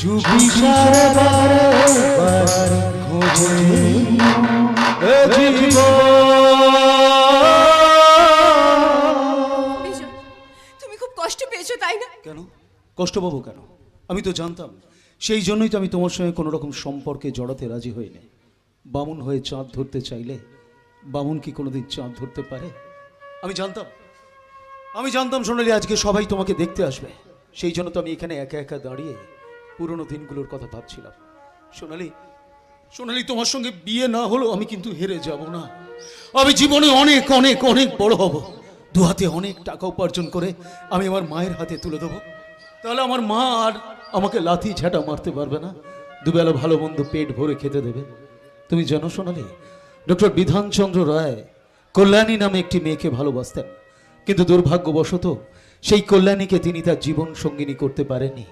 চুপিসার বারে বারে খোঁজে এ জীবন। বিজন, তুমি খুব কষ্ট পেয়েছো তাই না? কেন কষ্ট পাবো কেন? আমি তো জানতাম, সেই জন্যই তো আমি তোমার সঙ্গে কোনো রকম সম্পর্কে জড়াতে রাজি হইনি। বামুন হয়ে চাঁদ ধরতে চাইলে বামুন কি কোনোদিন চাঁদ ধরতে পারে? আমি জানতাম সোনালি আজকে সবাই তোমাকে দেখতে আসবে, সেই জন্য তো আমি এখানে একা একা দাঁড়িয়ে পুরনো দিনগুলোর কথা ভাবছিলাম। সোনালি তোমার সঙ্গে বিয়ে না হলো আমি কিন্তু হেরে যাব না। আমি জীবনে অনেক অনেক অনেক বড় হব, দু হাতে অনেক টাকা উপার্জন করে আমি আমার মায়ের হাতে তুলে দেবো। তাহলে আমার মা আর আমাকে লাথি ঝাঁটা মারতে পারবে না, দুবেলা ভালো মন্দ পেট ভরে খেতে দেবে। তুমি জানো সোনালি, ডক্টর বিধানচন্দ্র রায় কল্যাণী নামে একটি মেয়েকে ভালোবাসতেন, কিন্তু দুর্ভাগ্যবশত সেই কল্যাণীকে তিনি তার জীবন সঙ্গিনী করতে পারেননি।